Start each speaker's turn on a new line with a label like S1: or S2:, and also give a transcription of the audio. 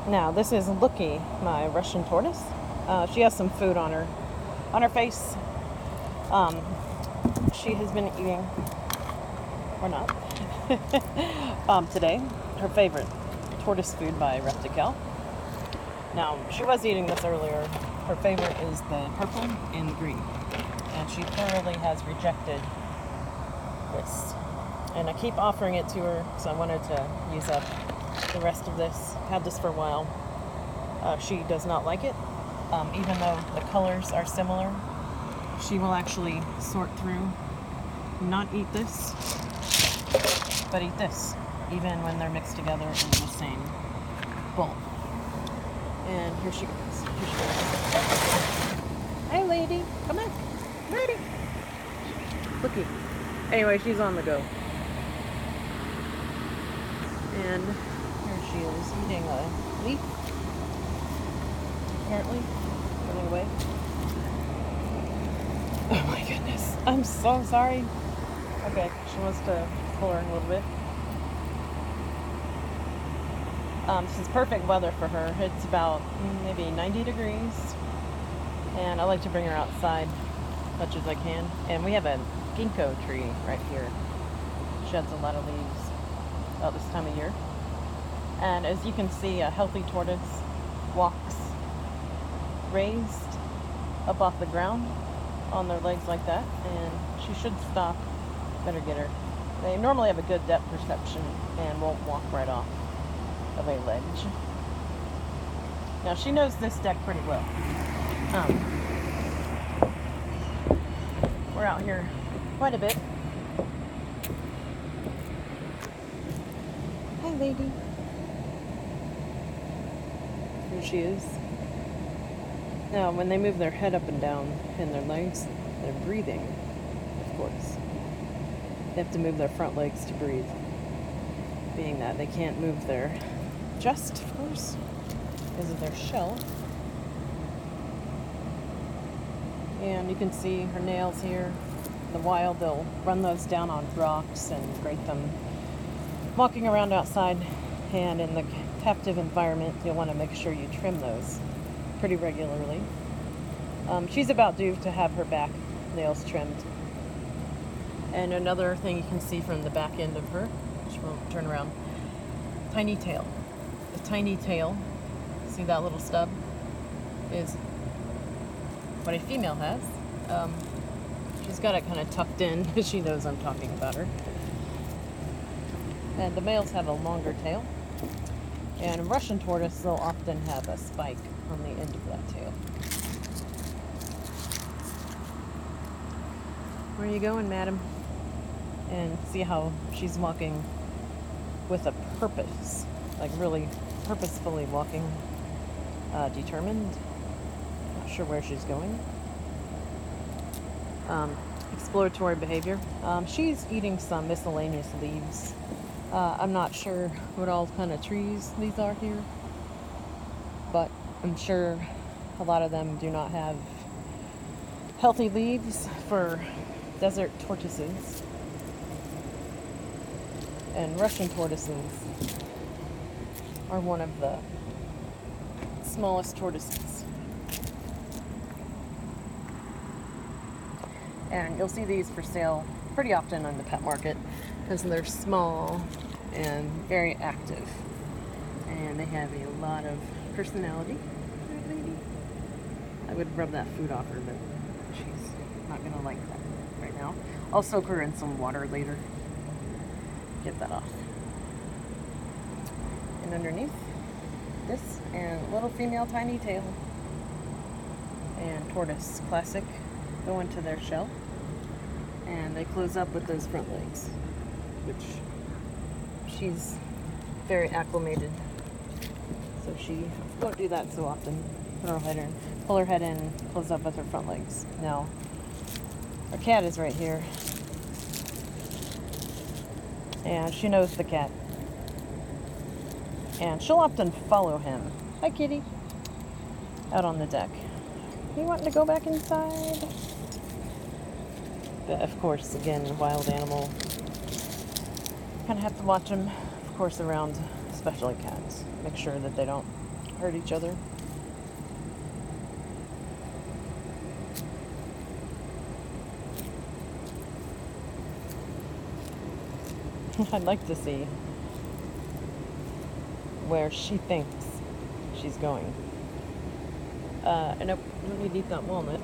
S1: Now, this is Looky, my Russian tortoise. She has some food on her face. Um, she has been eating, or not, today, her favorite tortoise food by Reptical. Now, she was eating this earlier. Her favorite is the purple and the green. And she thoroughly has rejected this. And I keep offering it to her because I wanted to use up the rest of this. Had this for a while. She does not like it. Even though the colors are similar, she will actually sort through, not eat this, but eat this, even when they're mixed together in the same bowl. And here she goes. Here she goes. Hey, lady. Come on. Lady. Looky. Anyway, she's on the go. And here she is eating a leaf. Apparently. Running away. Oh my goodness. I'm so sorry. Okay, she wants to pull her a little bit. This is perfect weather for her. It's about maybe 90 degrees. And I like to bring her outside as much as I can. And we have a ginkgo tree right here. Sheds a lot of leaves about this time of year. And as you can see, a healthy tortoise walks raised up off the ground on their legs like that. And she should stop. Better get her. They normally have a good depth perception and won't walk right off of a ledge. Now she knows this deck pretty well. We're out here quite a bit. Hi, lady. Here she is. Now, when they move their head up and down and their legs, they're breathing, of course. They have to move their front legs to breathe. Being that they can't move their chest, of course, because of their shell. And you can see her nails here. In the wild, they'll run those down on rocks and grate them. Walking around outside and in the captive environment, you'll want to make sure you trim those pretty regularly. She's about due to have her back nails trimmed. And another thing you can see from the back end of her, which will turn around, tiny tail. The tiny tail, see that little stub, is what a female has. She's got it kind of tucked in because she knows I'm talking about her. And the males have a longer tail. And Russian tortoise, they'll often have a spike on the end of that tail. Where are you going, madam? And see how she's walking with a purpose, like really purposefully walking, determined. Not sure where she's going. Exploratory behavior. She's eating some miscellaneous leaves. I'm not sure what all kind of trees these are here, but I'm sure a lot of them do not have healthy leaves for desert tortoises. And Russian tortoises are one of the smallest tortoises. And you'll see these for sale pretty often on the pet market because they're small and very active. And they have a lot of personality. Right, lady? I would rub that food off her, but she's not going to like that right now. I'll soak her in some water later. Get that off. And underneath, this and little female tiny tail and tortoise classic go into their shell, and they close up with those front legs, which she's very acclimated, so she won't do that so often. Pull her head in, close up with her front legs. Now our cat is right here, and she knows the cat, and she'll often follow him. Hi, kitty. Out on the deck. You wanting to go back inside? But of course, again, a wild animal. Kind of have to watch them, of course, around, especially cats. Make sure that they don't hurt each other. I'd like to see where she thinks she's going. Nope, don't need to eat that walnut.